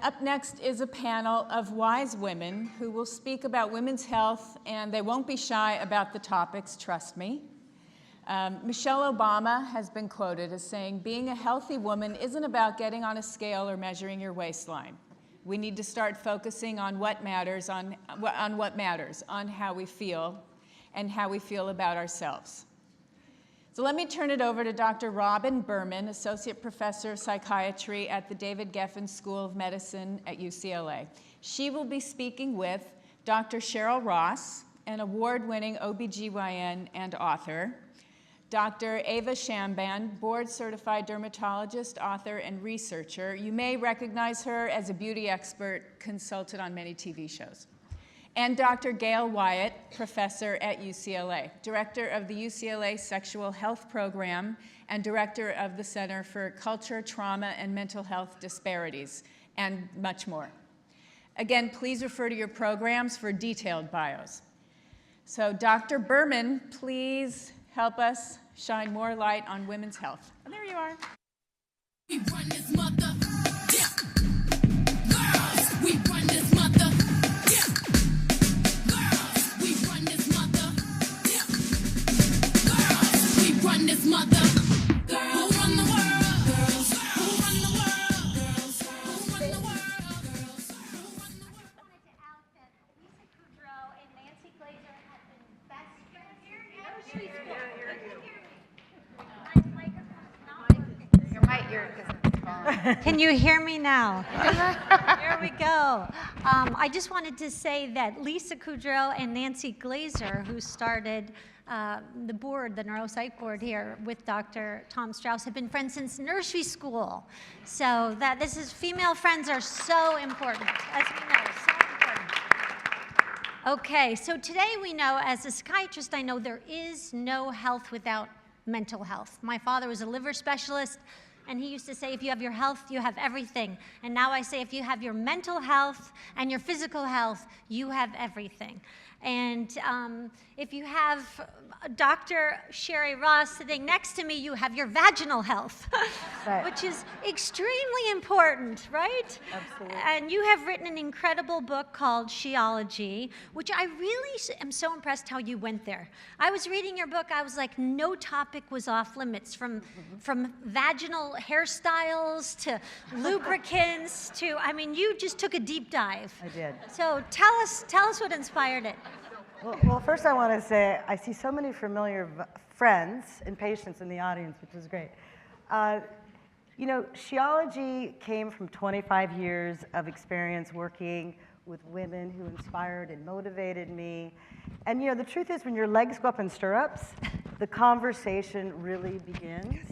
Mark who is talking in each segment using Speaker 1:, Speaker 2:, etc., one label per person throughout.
Speaker 1: Up next is a panel of wise women who will speak about women's health, and they won't be shy about the topics, trust me. Michelle Obama has been quoted as saying, being a healthy woman isn't about getting on a scale or measuring your waistline. We need to start focusing on what matters, on how we feel and how we feel about ourselves. So let me turn it over to Dr. Robin Berman, Associate Professor of Psychiatry at the David Geffen School of Medicine at UCLA. She will be speaking with Dr. Sheryl Ross, an award-winning OBGYN and author, Dr. Ava Shamban, board-certified dermatologist, author, and researcher. You may recognize her as a beauty expert consulted on many TV shows. And Dr. Gail Wyatt, professor at UCLA, director of the UCLA Sexual Health Program and director of the Center for Culture, Trauma, and Mental Health Disparities, and much more. Again, please refer to your programs for detailed bios. So Dr. Berman, please help us shine more light on women's health. Oh, there you are.
Speaker 2: We run this mother, yeah. Girls, we run this mother, yeah. Girls, we run this mother, yeah. Girls, we run this mother. Girls, who run the world? Girls, who run the world? Girls, who run the world? Girls, who run the world?
Speaker 3: I wanted to out that Lisa Kudrow and Nancy Glazer have been best friends here in elementary school. Can you hear me now? Here we go. I just wanted to say that Lisa Kudrow and Nancy Glazer, who started the board, the neuropsych board here with Dr. Tom Strauss, have been friends since nursery school. So that female friends are so important, as we know, so important. Okay, so today we know, as a psychiatrist, I know there is no health without mental health. My father was a liver specialist, and he used to say, if you have your health, you have everything. And now I say, if you have your mental health and your physical health, you have everything. And if you have Dr. Sheryl Ross sitting next to me, you have your vaginal health, right, which is extremely important, right?
Speaker 4: Absolutely.
Speaker 3: And you have written an incredible book called Sheology, which I really am so impressed how you went there. I was reading your book, I was like, no topic was off limits, from vaginal hairstyles to lubricants to, I mean, you just took a deep dive.
Speaker 4: I did.
Speaker 3: So tell us what inspired it.
Speaker 4: Well, first I want to say I see so many familiar friends and patients in the audience, which is great. You know, Sheology came from 25 years of experience working with women who inspired and motivated me. And you know, the truth is, when your legs go up in stirrups, the conversation really begins.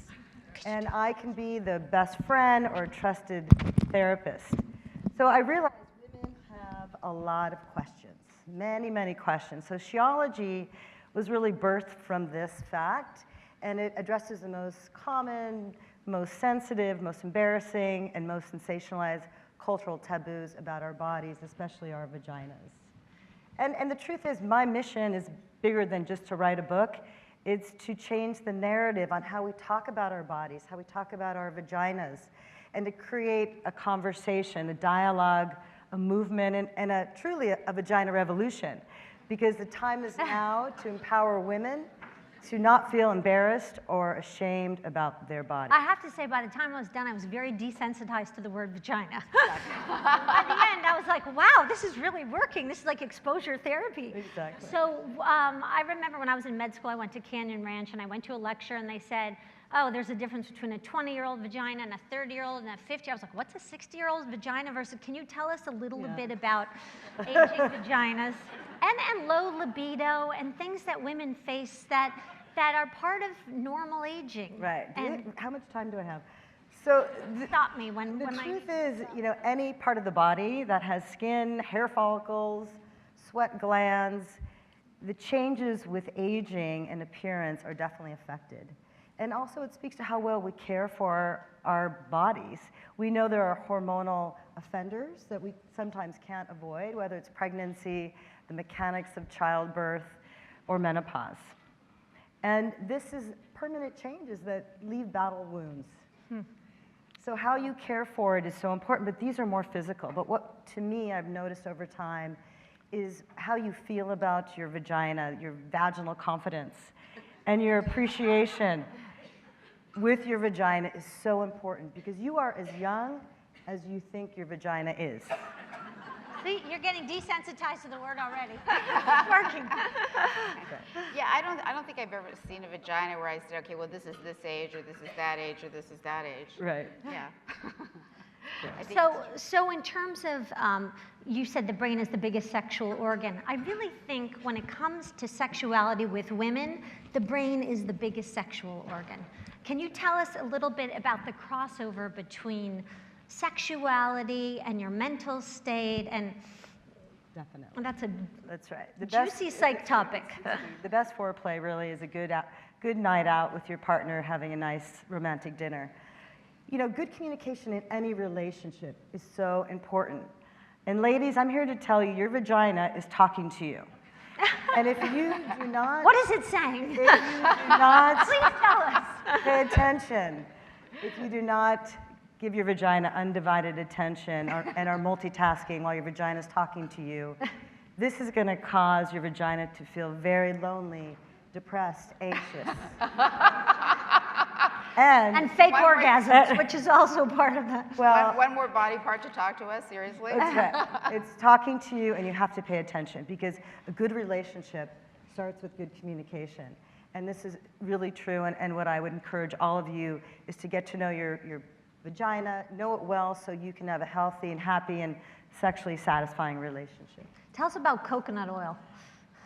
Speaker 4: And I can be the best friend or trusted therapist. So I realized women have a lot of questions. Many questions. So Sheology was really birthed from this fact, and it addresses the most common, most sensitive, most embarrassing, and most sensationalized cultural taboos about our bodies, especially our vaginas. And the truth is, my mission is bigger than just to write a book. It's to change the narrative on how we talk about our bodies, how we talk about our vaginas, and to create a conversation, a dialogue, a movement, and truly a vagina revolution. Because the time is now to empower women to not feel embarrassed or ashamed about their body.
Speaker 3: I have to say, by the time I was done, I was very desensitized to the word vagina. By the end, I was like, wow, this is really working. This is like exposure therapy.
Speaker 4: Exactly.
Speaker 3: So I remember when I was in med school, I went to Canyon Ranch, and I went to a lecture, and they said, oh, there's a difference between a 20-year-old vagina and a 30-year-old and a 50. I was like, what's a 60-year-old vagina versus, can you tell us a little bit about aging vaginas and low libido and things that women face that are part of normal aging?
Speaker 4: Right.
Speaker 3: And
Speaker 4: how much time do I have? So
Speaker 3: stop me when
Speaker 4: the truth is, you know, any part of the body that has skin, hair follicles, sweat glands, the changes with aging and appearance are definitely affected. And also it speaks to how well we care for our bodies. We know there are hormonal offenders that we sometimes can't avoid, whether it's pregnancy, the mechanics of childbirth, or menopause. And this is permanent changes that leave battle wounds. So how you care for it is so important, but these are more physical. But what, to me, I've noticed over time is how you feel about your vagina, your vaginal confidence, and your appreciation with your vagina is so important because you are as young as you think your vagina is.
Speaker 3: See, you're getting desensitized to the word already. It's working.
Speaker 5: Yeah, I don't think I've ever seen a vagina where I said, okay, well, this is this age, or this is that age, or this is that age.
Speaker 4: Right.
Speaker 5: Yeah. I think
Speaker 3: So in terms of, you said the brain is the biggest sexual organ. I really think when it comes to sexuality with women, the brain is the biggest sexual organ. Can you tell us a little bit about the crossover between sexuality and your mental state? And
Speaker 4: Definitely.
Speaker 3: that's a
Speaker 4: That's right. The
Speaker 3: juicy psych topic.
Speaker 4: The best foreplay really is a good night out with your partner, having a nice romantic dinner. You know, good communication in any relationship is so important. And ladies, I'm here to tell you, your vagina is talking to you. And if you do not...
Speaker 3: What is it saying?
Speaker 4: If you do not
Speaker 3: Please tell us.
Speaker 4: pay attention, if you do not give your vagina undivided attention and are multitasking while your vagina is talking to you, this is going to cause your vagina to feel very lonely, depressed, anxious.
Speaker 3: And fake
Speaker 5: One more-
Speaker 3: orgasms, which is also part of that.
Speaker 4: well,
Speaker 5: one more body part to talk to us, seriously?
Speaker 4: that's right. It's talking to you, and you have to pay attention because a good relationship starts with good communication. And this is really true, and what I would encourage all of you is to get to know your vagina, know it well so you can have a healthy and happy and sexually satisfying relationship.
Speaker 3: Tell us about coconut oil.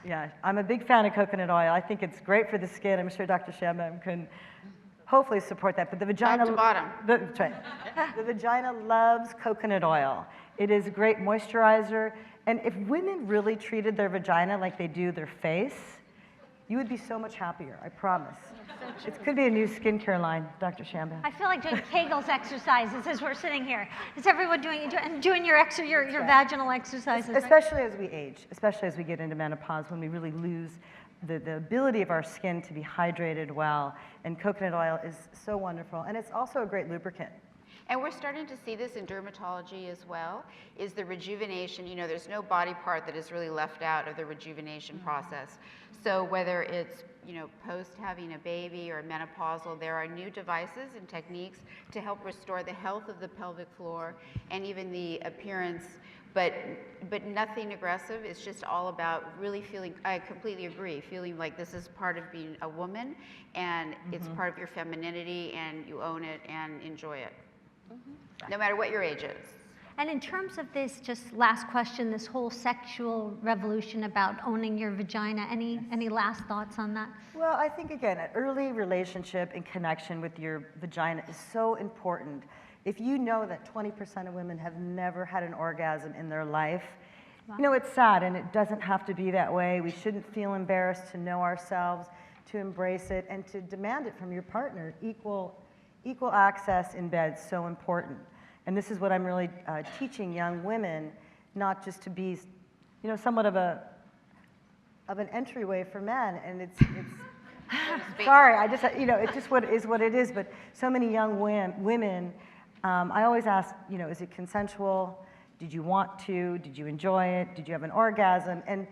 Speaker 4: Yeah, I'm a big fan of coconut oil. I think it's great for the skin. I'm sure Dr. Shamban can hopefully support that. But the vagina...
Speaker 5: Top to bottom.
Speaker 4: That's right. The vagina loves coconut oil. It is a great moisturizer. And if women really treated their vagina like they do their face, you would be so much happier, I promise. It could be a new skincare line, Dr. Shamban.
Speaker 3: I feel like doing Kegel's exercises as we're sitting here. Is everyone doing your vaginal exercises?
Speaker 4: Especially as we age, especially as we get into menopause, when we really lose the ability of our skin to be hydrated well. And coconut oil is so wonderful. And it's also a great lubricant.
Speaker 5: And we're starting to see this in dermatology as well, is the rejuvenation. You know, there's no body part that is really left out of the rejuvenation process. So whether it's, you know, post having a baby or menopausal, there are new devices and techniques to help restore the health of the pelvic floor and even the appearance, but nothing aggressive. It's just all about really feeling, I completely agree, feeling like this is part of being a woman and it's part of your femininity and you own it and enjoy it. No matter what your age is.
Speaker 3: And in terms of this, just last question, this whole sexual revolution about owning your vagina, any last thoughts on that?
Speaker 4: Well, I think, again, an early relationship and connection with your vagina is so important. If you know that 20% of women have never had an orgasm in their life, you know, it's sad, and it doesn't have to be that way. We shouldn't feel embarrassed to know ourselves, to embrace it, and to demand it from your partner. Equal access in bed is so important. And this is what I'm really teaching young women, not just to be, you know, somewhat of an entryway for men. And it's sorry, I just, you know, it's just what it is. But so many young women, I always ask, you know, is it consensual? Did you want to? Did you enjoy it? Did you have an orgasm? And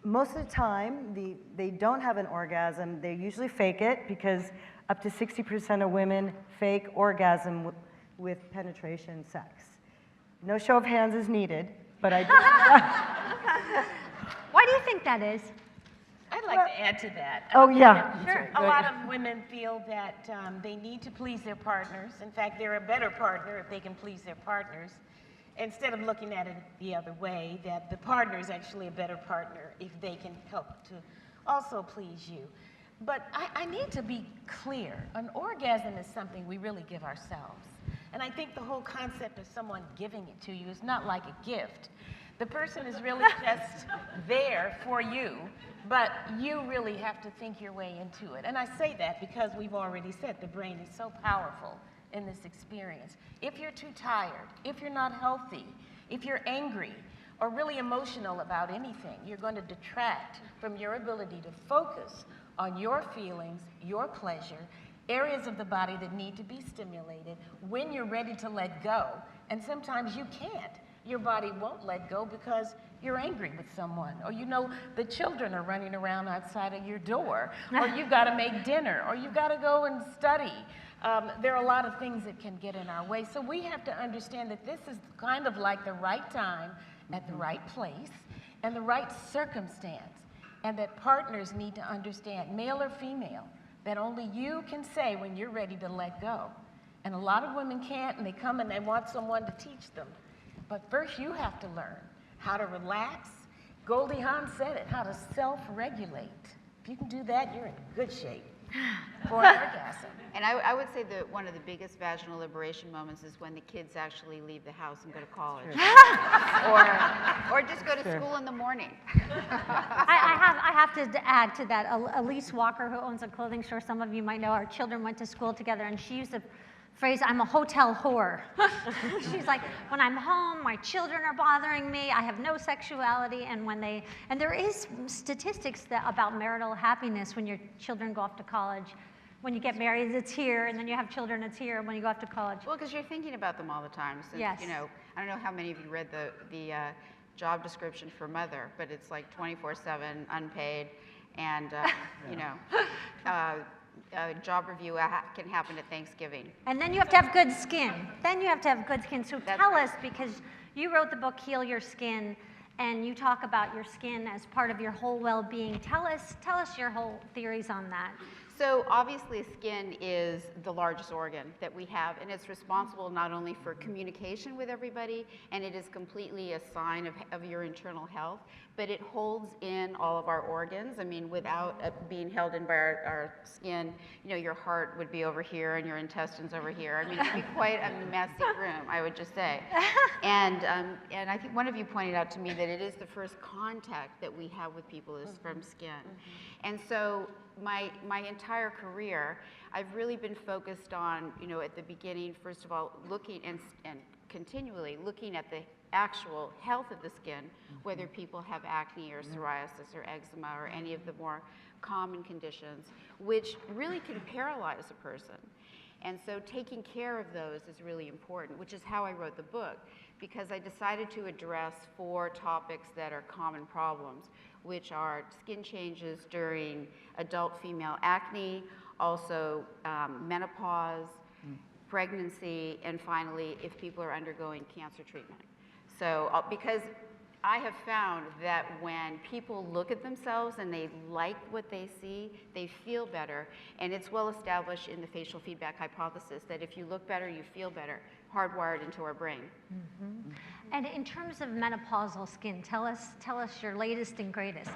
Speaker 4: most of the time, they don't have an orgasm. They usually fake it because up to 60% of women fake orgasm with penetration sex. No show of hands is needed, but I just...
Speaker 3: Why do you think that is?
Speaker 6: I'd like to add to that.
Speaker 4: Oh, yeah.
Speaker 3: Sure.
Speaker 6: A lot of women feel that they need to please their partners. In fact, they're a better partner if they can please their partners. Instead of looking at it the other way, that the partner is actually a better partner if they can help to also please you. But I need to be clear. An orgasm is something we really give ourselves. And I think the whole concept of someone giving it to you is not like a gift. The person is really just there for you, but you really have to think your way into it. And I say that because we've already said the brain is so powerful in this experience. If you're too tired, if you're not healthy, if you're angry, or really emotional about anything, you're going to detract from your ability to focus on your feelings, your pleasure, areas of the body that need to be stimulated when you're ready to let go. And sometimes you can't. Your body won't let go because you're angry with someone, or you know the children are running around outside of your door, or you've got to make dinner, or you've got to go and study. There are a lot of things that can get in our way. So we have to understand that this is kind of like the right time at the right place and the right circumstance, and that partners need to understand, male or female, that only you can say when you're ready to let go. And a lot of women can't, and they come and they want someone to teach them. But first you have to learn how to relax. Goldie Hawn said it, how to self-regulate. If you can do that, you're in good shape for an orgasm.
Speaker 5: And I would say that one of the biggest vaginal liberation moments is when the kids actually leave the house and go to college. or just go to school in the morning.
Speaker 3: I have to add to that. Elise Walker, who owns a clothing store, some of you might know, our children went to school together, and she used the phrase, "I'm a hotel whore." She's like, when I'm home, my children are bothering me, I have no sexuality, and there is statistics about marital happiness when your children go off to college. When you get married, it's here, and then you have children, it's here when you go off to college.
Speaker 5: Well, because you're thinking about them all the time. Since,
Speaker 3: Yes.
Speaker 5: you know, I don't know how many of you read the job description for mother, but it's like 24/7, unpaid, and, you know, a job review can happen at Thanksgiving.
Speaker 3: And then you have to have good skin. So
Speaker 5: That's
Speaker 3: tell
Speaker 5: right.
Speaker 3: us, because you wrote the book, Heal Your Skin, and you talk about your skin as part of your whole well-being. Tell us your whole theories on that.
Speaker 5: So obviously skin is the largest organ that we have, and it's responsible not only for communication with everybody, and it is completely a sign of your internal health, but it holds in all of our organs. I mean, without being held in by our skin, you know, your heart would be over here and your intestines over here. I mean, it would be quite a messy room, I would just say. And I think one of you pointed out to me that it is the first contact that we have with people is from skin. And so my entire career, I've really been focused on, you know, at the beginning, first of all, looking and continually looking at the actual health of the skin, whether people have acne or psoriasis or eczema or any of the more common conditions, which really can paralyze a person. And so taking care of those is really important, which is how I wrote the book, because I decided to address 4 topics that are common problems, which are skin changes during adult female acne, also menopause, pregnancy, and finally, if people are undergoing cancer treatment. So, because I have found that when people look at themselves and they like what they see, they feel better. And it's well established in the facial feedback hypothesis that if you look better, you feel better, hardwired into our brain.
Speaker 3: Mm-hmm. And in terms of menopausal skin, tell us your latest and greatest.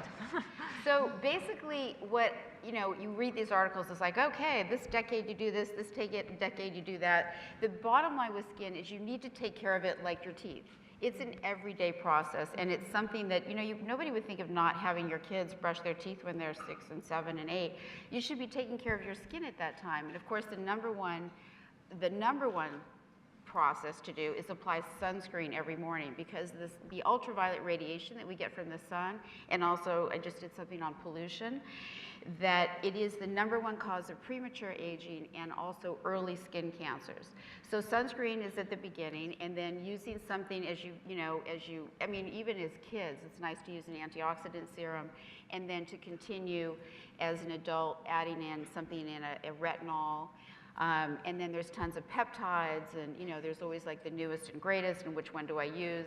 Speaker 5: So basically what, you know, you read these articles, it's like, okay, this decade you do this decade you do that. The bottom line with skin is you need to take care of it like your teeth. It's an everyday process, and it's something that, you know, nobody would think of not having your kids brush their teeth when they're 6 and 7 and 8. You should be taking care of your skin at that time. And of course, the number one process to do is apply sunscreen every morning, because the ultraviolet radiation that we get from the sun, and also I just did something on pollution, that it is the number one cause of premature aging and also early skin cancers. So sunscreen is at the beginning, and then using something I mean, even as kids, it's nice to use an antioxidant serum, and then to continue as an adult adding in something in a retinol. And then there's tons of peptides, and you know, there's always like the newest and greatest, and which one do I use?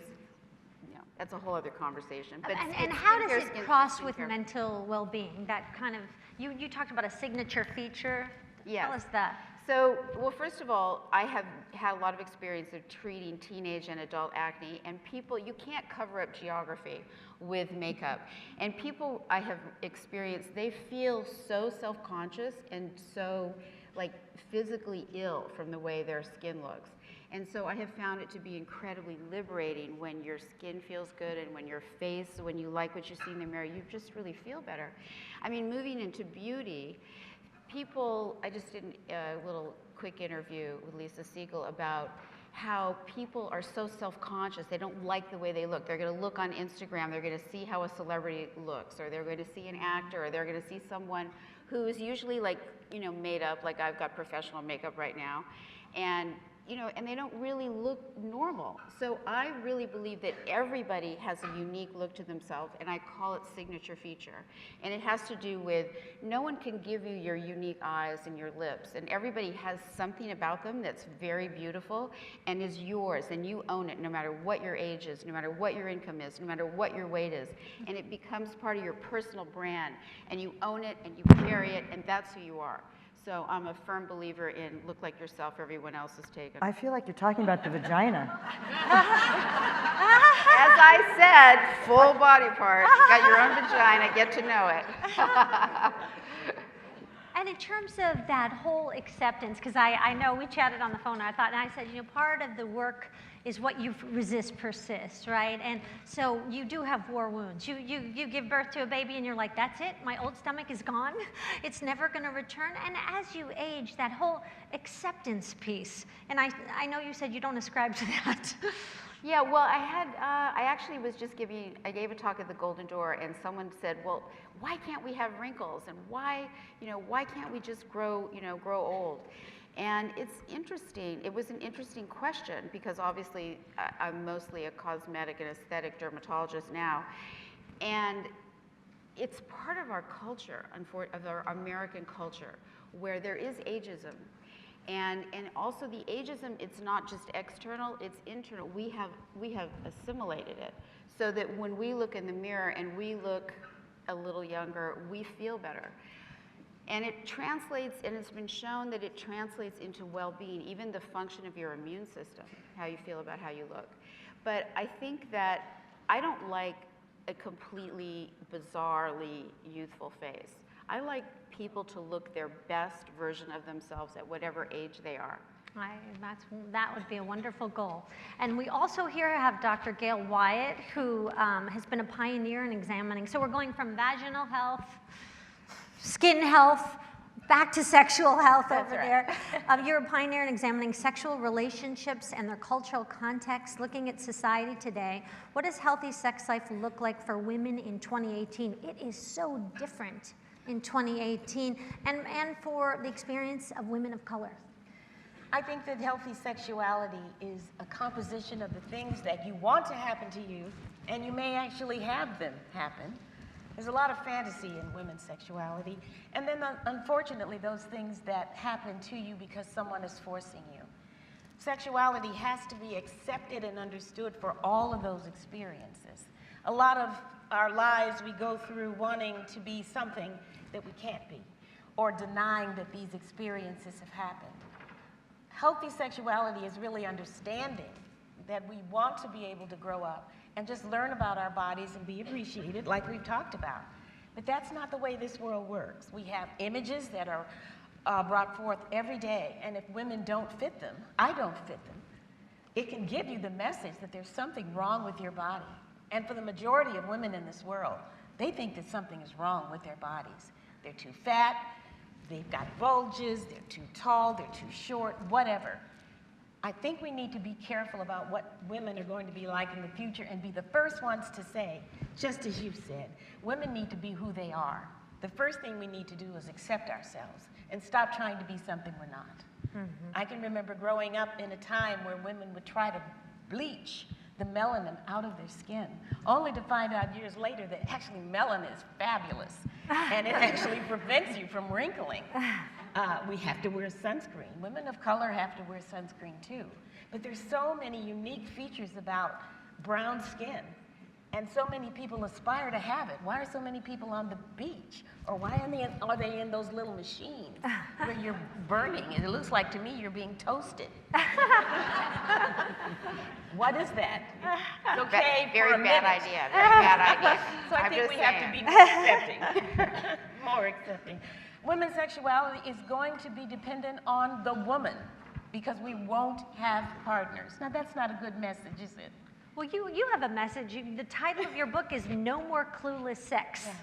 Speaker 5: You know, that's a whole other conversation. But
Speaker 3: and how does it cross with mental well-being? That kind of, you talked about a signature feature.
Speaker 5: Yes.
Speaker 3: Tell us that.
Speaker 5: So, well, first of all, I have had a lot of experience of treating teenage and adult acne, and people, you can't cover up geography with makeup. And people I have experienced, they feel so self-conscious and so like physically ill from the way their skin looks. And so I have found it to be incredibly liberating when your skin feels good, and when your face, when you like what you see in the mirror, you just really feel better. I mean, moving into beauty, people, I just did a little quick interview with Lisa Siegel about how people are so self-conscious. They don't like the way they look. They're going to look on Instagram. They're going to see how a celebrity looks, or they're going to see an actor, or they're going to see someone who's usually like, you know, made up, like I've got professional makeup right now, and you know, and they don't really look normal. So I really believe that everybody has a unique look to themselves, and I call it signature feature. And it has to do with, no one can give you your unique eyes and your lips, and everybody has something about them that's very beautiful and is yours, and you own it no matter what your age is, no matter what your income is, no matter what your weight is. And it becomes part of your personal brand, and you own it and you carry it, and that's who you are. So I'm a firm believer in look like yourself, everyone else is taken.
Speaker 4: I feel like you're talking about the vagina.
Speaker 5: As I said, full body part, got your own vagina, get to know it.
Speaker 3: And in terms of that whole acceptance, because I know we chatted on the phone, and I said, you know, part of the work is what you resist persists, right? And so you do have war wounds. You give birth to a baby and you're like, that's it, my old stomach is gone. It's never gonna return. And as you age, that whole acceptance piece, and I know you said you don't ascribe to that.
Speaker 5: Yeah, well, I actually was just I gave a talk at the Golden Door, and someone said, well, why can't we have wrinkles? And why can't we just grow old? And it's interesting. It was an interesting question because obviously I'm mostly a cosmetic and aesthetic dermatologist now. And it's part of our culture, of our American culture, where there is ageism. And also the ageism, it's not just external, it's internal. We have assimilated it so that when we look in the mirror and we look a little younger, we feel better. And it translates, and it's been shown that it translates into well-being, even the function of your immune system, how you feel about how you look. But I think that I don't like a completely bizarrely youthful face. I like people to look their best version of themselves at whatever age they are.
Speaker 3: That would be a wonderful goal. And we also here have Dr. Gail Wyatt, who has been a pioneer in examining. So we're going from vaginal health, skin health, back to sexual health. That's over right. There. You're a pioneer in examining sexual relationships and their cultural context, looking at society today. What does healthy sex life look like for women in 2018? It is so different in 2018, and for the experience of women of color.
Speaker 6: I think that healthy sexuality is a composition of the things that you want to happen to you, and you may actually have them happen. There's a lot of fantasy in women's sexuality, and then unfortunately those things that happen to you because someone is forcing you. Sexuality has to be accepted and understood for all of those experiences. A lot of our lives we go through wanting to be something that we can't be, or denying that these experiences have happened. Healthy sexuality is really understanding that we want to be able to grow up and just learn about our bodies and be appreciated like we've talked about. But that's not the way this world works. We have images that are brought forth every day, and if women don't fit them, I don't fit them, it can give you the message that there's something wrong with your body. And for the majority of women in this world, they think that something is wrong with their bodies. They're too fat, they've got bulges, they're too tall, they're too short, whatever. I think we need to be careful about what women are going to be like in the future and be the first ones to say, just as you said, women need to be who they are. The first thing we need to do is accept ourselves and stop trying to be something we're not. Mm-hmm. I can remember growing up in a time where women would try to bleach the melanin out of their skin, only to find out years later that actually melanin is fabulous, and it actually prevents you from wrinkling. We have to wear sunscreen. Women of color have to wear sunscreen too. But there's so many unique features about brown skin, and so many people aspire to have it. Why are so many people on the beach? Or why are they in those little machines where you're burning? And it looks like to me you're being toasted. What is that? It's okay
Speaker 5: very
Speaker 6: for a
Speaker 5: bad
Speaker 6: minute.
Speaker 5: idea. Very bad idea.
Speaker 6: So I
Speaker 5: I'm
Speaker 6: think
Speaker 5: just
Speaker 6: we
Speaker 5: saying.
Speaker 6: have to be more accepting. More accepting. Women's sexuality is going to be dependent on the woman because we won't have partners. Now that's not a good message, is it?
Speaker 3: Well, you have a message. The title of your book is No More Clueless Sex.
Speaker 6: Yes.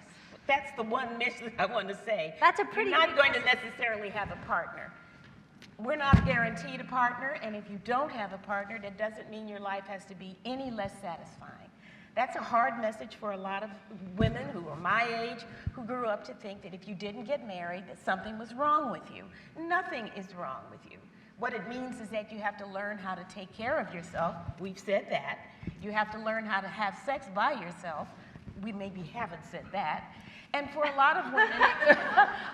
Speaker 6: That's the one message I want to say.
Speaker 3: That's a pretty
Speaker 6: You're not
Speaker 3: big
Speaker 6: going to necessarily have a partner. We're not guaranteed a partner, and if you don't have a partner, that doesn't mean your life has to be any less satisfying. That's a hard message for a lot of women who are my age, who grew up to think that if you didn't get married, that something was wrong with you. Nothing is wrong with you. What it means is that you have to learn how to take care of yourself. We've said that. You have to learn how to have sex by yourself. We maybe haven't said that. And for a lot of women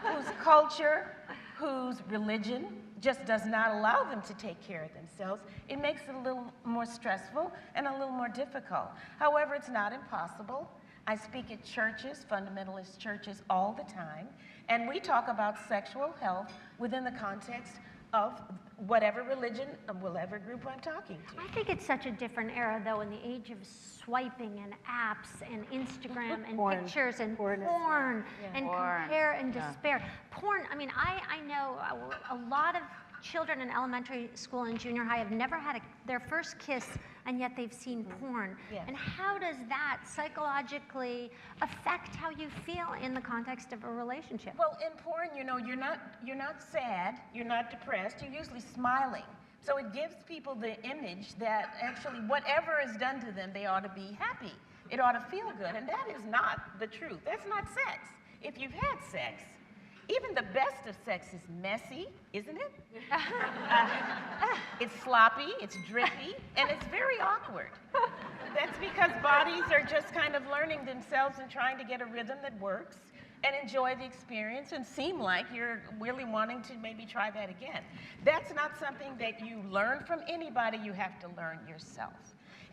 Speaker 6: whose culture, whose religion just does not allow them to take care of themselves, it makes it a little more stressful and a little more difficult. However, it's not impossible. I speak at churches, fundamentalist churches, all the time, and we talk about sexual health within the context of whatever religion or whatever group I'm talking to.
Speaker 3: I think it's such a different era, though, in the age of swiping and apps and Instagram and
Speaker 4: Porn.
Speaker 3: pictures and
Speaker 4: Porn
Speaker 3: porn,
Speaker 4: is-
Speaker 3: and
Speaker 5: Porn.
Speaker 3: compare and despair. Porn, I mean, I know a lot of children in elementary school and junior high have never had their first kiss, and yet they've seen porn.
Speaker 6: Yes.
Speaker 3: And how does that psychologically affect how you feel in the context of a relationship?
Speaker 6: Well, in porn, you know, you're not sad, you're not depressed, you're usually smiling. So it gives people the image that actually whatever is done to them, they ought to be happy. It ought to feel good, and that is not the truth. That's not sex. If you've had sex, even the best of sex is messy, isn't it? It's sloppy, it's drippy, and it's very awkward. That's because bodies are just kind of learning themselves and trying to get a rhythm that works and enjoy the experience and seem like you're really wanting to maybe try that again. That's not something that you learn from anybody, you have to learn yourself.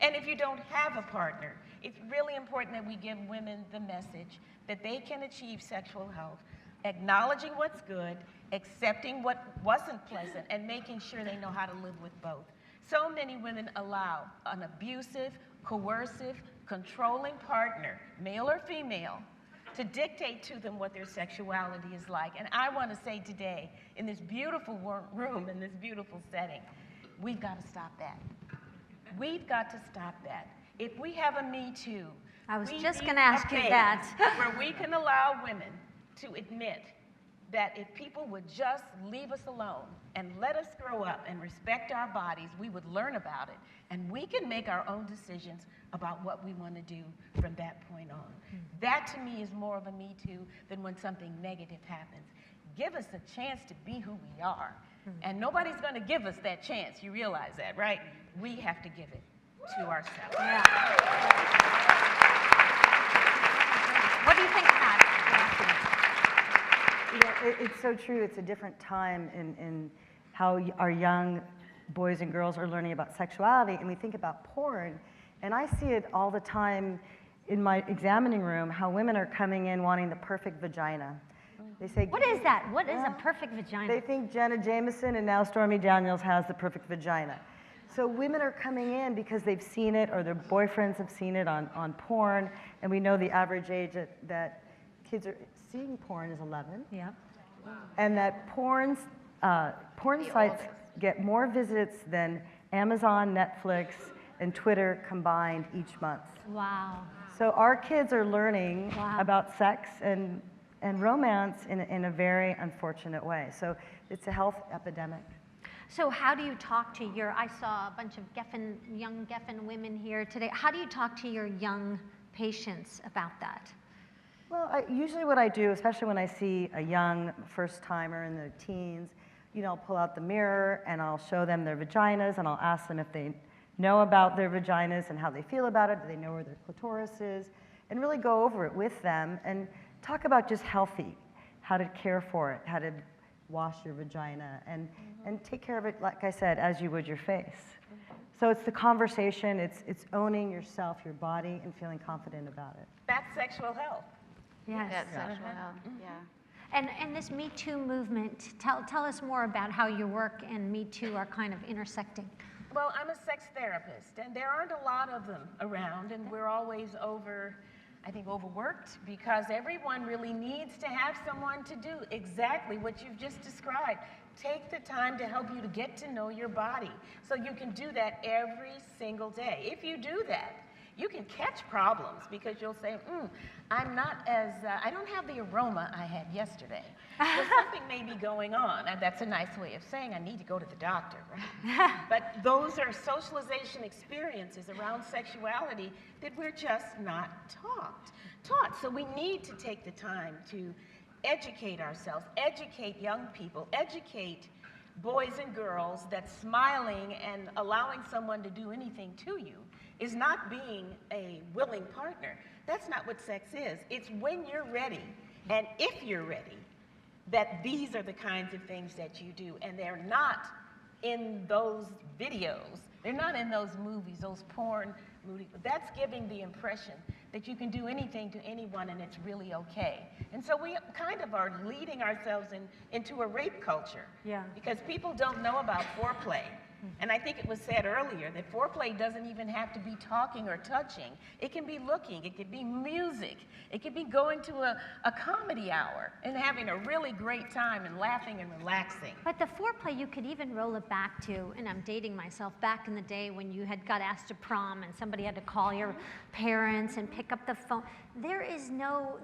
Speaker 6: And if you don't have a partner, it's really important that we give women the message that they can achieve sexual health, acknowledging what's good, accepting what wasn't pleasant, and making sure they know how to live with both. So many women allow an abusive, coercive, controlling partner, male or female, to dictate to them what their sexuality is like. And I want to say today, in this beautiful room, in this beautiful setting, we've got to stop that. We've got to stop that. If we have a Me Too,
Speaker 3: I was
Speaker 6: we
Speaker 3: just
Speaker 6: need
Speaker 3: going to ask
Speaker 6: a
Speaker 3: you
Speaker 6: phase
Speaker 3: that.
Speaker 6: where we can allow women to admit that if people would just leave us alone and let us grow up and respect our bodies, we would learn about it, and we can make our own decisions about what we want to do from that point on. That, to me, is more of a Me Too than when something negative happens. Give us a chance to be who we are, and nobody's going to give us that chance. You realize that, right? We have to give it to ourselves.
Speaker 3: Yeah. What do you think, Pat?
Speaker 4: You know, it's so true. It's a different time in how our young boys and girls are learning about sexuality, and we think about porn, and I see it all the time in my examining room, how women are coming in wanting the perfect vagina. They say,
Speaker 3: What is that? What is a perfect vagina?
Speaker 4: They think Jenna Jameson and now Stormy Daniels has the perfect vagina. So women are coming in because they've seen it or their boyfriends have seen it on porn, and we know the average age that kids are seeing porn is 11.
Speaker 3: Yeah.
Speaker 4: And that porn sites get more visits than Amazon, Netflix, and Twitter combined each month.
Speaker 3: Wow.
Speaker 4: So our kids are learning
Speaker 3: Wow.
Speaker 4: about sex and romance in a very unfortunate way. So it's a health epidemic.
Speaker 3: So how do you talk to I saw a bunch of young Geffen women here today. How do you talk to your young patients about that?
Speaker 4: Well, usually what I do, especially when I see a young first-timer in their teens, you know, I'll pull out the mirror and I'll show them their vaginas and I'll ask them if they know about their vaginas and how they feel about it, do they know where their clitoris is, and really go over it with them and talk about just healthy, how to care for it, how to wash your vagina, and take care of it, like I said, as you would your face. So it's the conversation, it's owning yourself, your body, and feeling confident about it.
Speaker 6: That's sexual health.
Speaker 3: Yes.
Speaker 5: That's sexual health, yeah.
Speaker 3: And this Me Too movement, tell us more about how your work and Me Too are kind of intersecting.
Speaker 6: Well, I'm a sex therapist, and there aren't a lot of them around, and we're always overworked, because everyone really needs to have someone to do exactly what you've just described. Take the time to help you to get to know your body, so you can do that every single day. If you do that, you can catch problems because you'll say, I'm not as, I don't have the aroma I had yesterday. So something may be going on. And that's a nice way of saying I need to go to the doctor, right? But those are socialization experiences around sexuality that we're just not taught. So we need to take the time to educate ourselves, educate young people, educate boys and girls that smiling and allowing someone to do anything to you is not being a willing partner. That's not what sex is. It's when you're ready, and if you're ready, that these are the kinds of things that you do. And they're not in those videos. They're not in those movies, those porn movies. That's giving the impression that you can do anything to anyone and it's really okay. And so we kind of are leading ourselves into a rape culture.
Speaker 3: Yeah.
Speaker 6: Because people don't know about foreplay. And I think it was said earlier that foreplay doesn't even have to be talking or touching. It can be looking, it could be music, it could be going to a comedy hour and having a really great time and laughing and relaxing.
Speaker 3: But the foreplay, you could even roll it back to, and I'm dating myself, back in the day when you got asked to prom and somebody had to call your parents and pick up the phone. There is no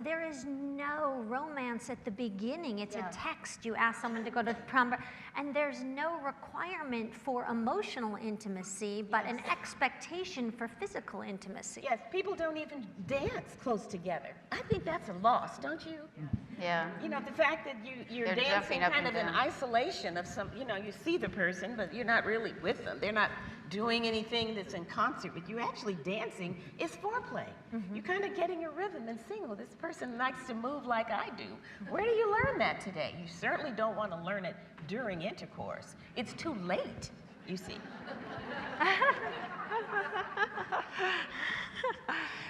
Speaker 3: romance at the beginning. It's a text. You ask someone to go to prom, and there's no requirement for emotional intimacy, but an expectation for physical intimacy.
Speaker 6: Yes, people don't even dance close together. I think that's a loss, don't you?
Speaker 5: Yeah.
Speaker 6: You know, the fact that you're
Speaker 5: They're
Speaker 6: dancing
Speaker 5: jumping up
Speaker 6: kind
Speaker 5: and
Speaker 6: of in
Speaker 5: down.
Speaker 6: isolation of some, you know, you see the person, but you're not really with them. They're not doing anything that's in concert with you. Actually dancing is foreplay. You're kind of getting a rhythm and saying, well, this person likes to move like I do. Where do you learn that today? You certainly don't want to learn it during intercourse. It's too late, you see.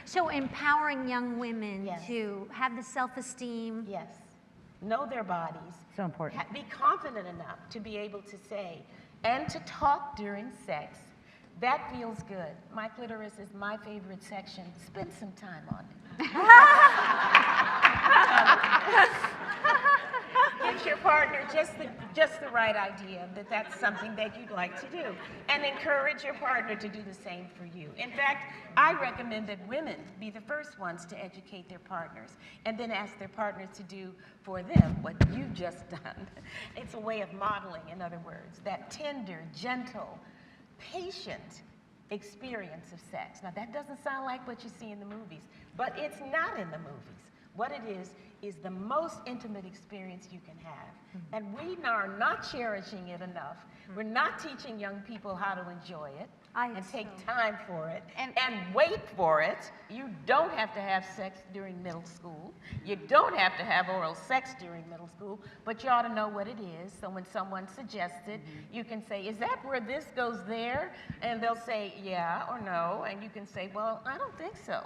Speaker 3: So empowering young women
Speaker 6: Yes.
Speaker 3: to have the self-esteem.
Speaker 6: Yes. Know their bodies.
Speaker 4: So important.
Speaker 6: Be confident enough to be able to say and to talk during sex. That feels good. My clitoris is my favorite section. Spend some time on it. Gives your partner just the right idea that that's something that you'd like to do. And encourage your partner to do the same for you. In fact, I recommend that women be the first ones to educate their partners and then ask their partners to do for them what you've just done. It's a way of modeling, in other words, that tender, gentle, patient experience of sex. Now, that doesn't sound like what you see in the movies, but it's not in the movies. What it is the most intimate experience you can have. And we are not cherishing it enough. We're not teaching young people how to enjoy it and take time for it and wait for it. You don't have to have sex during middle school. You don't have to have oral sex during middle school, but you ought to know what it is. So when someone suggests it, you can say, is that where this goes there? And they'll say, yeah or no. And you can say, well, I don't think so.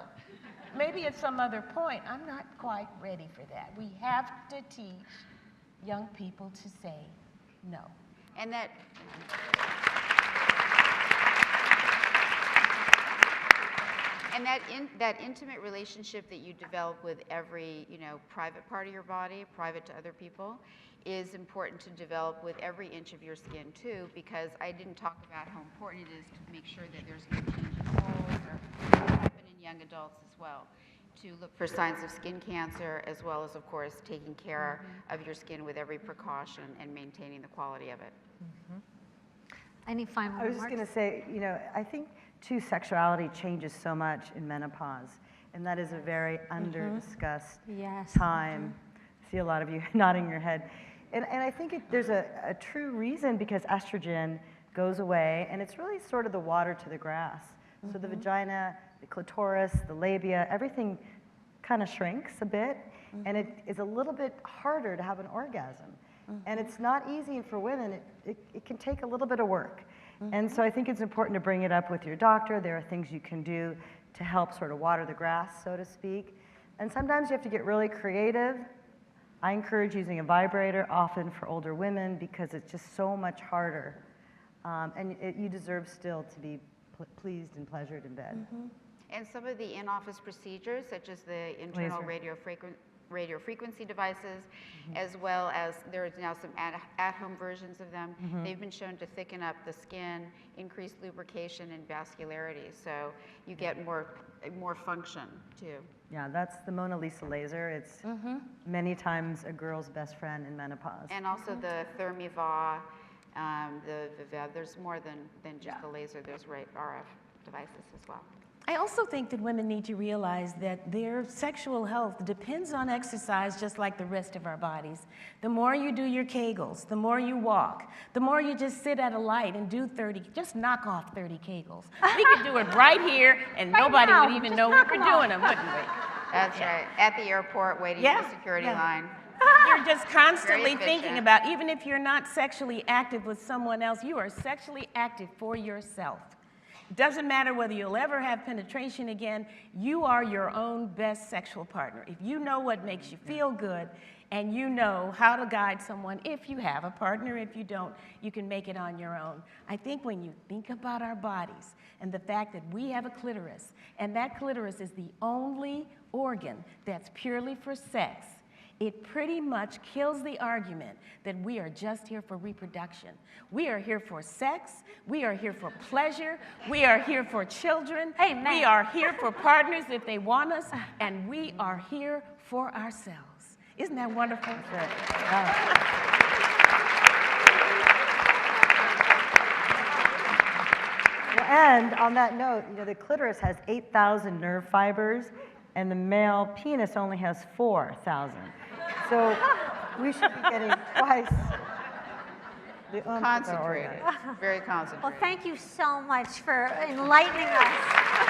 Speaker 6: Maybe at some other point, I'm not quite ready for that. We have to teach young people to say no.
Speaker 5: And that that intimate relationship that you develop with every, private part of your body, private to other people, is important to develop with every inch of your skin too, because I didn't talk about how important it is to make sure that there's no change in hormones or happen in young adults as well. To look for signs of skin cancer, as well as, of course, taking care of your skin with every precaution and maintaining the quality of it.
Speaker 3: Any final
Speaker 4: I was just
Speaker 3: remarks?
Speaker 4: going to say, I think too, sexuality changes so much in menopause, and that is a very under-discussed
Speaker 3: Yes.
Speaker 4: time. I see a lot of you nodding your head. And I think there's a true reason, because estrogen goes away, and it's really sort of the water to the grass. So the vagina, the clitoris, the labia, everything kind of shrinks a bit, and it is a little bit harder to have an orgasm. And it's not easy for women. It can take a little bit of work. And so I think it's important to bring it up with your doctor. There are things you can do to help sort of water the grass, so to speak. And sometimes you have to get really creative. I encourage using a vibrator, often for older women, because it's just so much harder. And you deserve still to be pleased and pleasured in bed.
Speaker 5: And some of the in-office procedures, such as the internal
Speaker 4: Laser.
Speaker 5: radio frequency devices, as well as there's now some at-home versions of them. They've been shown to thicken up the skin, increase lubrication and vascularity, so you get more function too.
Speaker 4: Yeah, that's the Mona Lisa laser. It's many times a girl's best friend in menopause.
Speaker 5: And also the Thermiva, the Vivev, there's more than just the laser, there's RF devices as well.
Speaker 6: I also think that women need to realize that their sexual health depends on exercise just like the rest of our bodies. The more you do your Kegels, the more you walk, the more you just sit at a light and do 30, just knock off 30 Kegels. We could do it right here and nobody
Speaker 3: now.
Speaker 6: would even
Speaker 3: Just
Speaker 6: know we
Speaker 3: knock
Speaker 6: were
Speaker 3: 'em off.
Speaker 6: doing them, wouldn't we?
Speaker 5: That's right, at the airport waiting for the security line.
Speaker 6: You're just constantly
Speaker 5: Very
Speaker 6: thinking
Speaker 5: efficient.
Speaker 6: about, even if you're not sexually active with someone else, you are sexually active for yourself. It doesn't matter whether you'll ever have penetration again, you are your own best sexual partner. If you know what makes you feel good and you know how to guide someone, if you have a partner, if you don't, you can make it on your own. I think when you think about our bodies and the fact that we have a clitoris, and that clitoris is the only organ that's purely for sex, it pretty much kills the argument that we are just here for reproduction. We are here for sex, we are here for pleasure, we are here for children,
Speaker 3: Amen.
Speaker 6: we are here for partners if they want us, and we are here for ourselves. Isn't that wonderful?
Speaker 4: Well, and on that note, you know, the clitoris has 8,000 nerve fibers, and the male penis only has 4,000. So we should be getting twice the
Speaker 5: Concentrated, very concentrated.
Speaker 3: Well, thank you so much for enlightening us.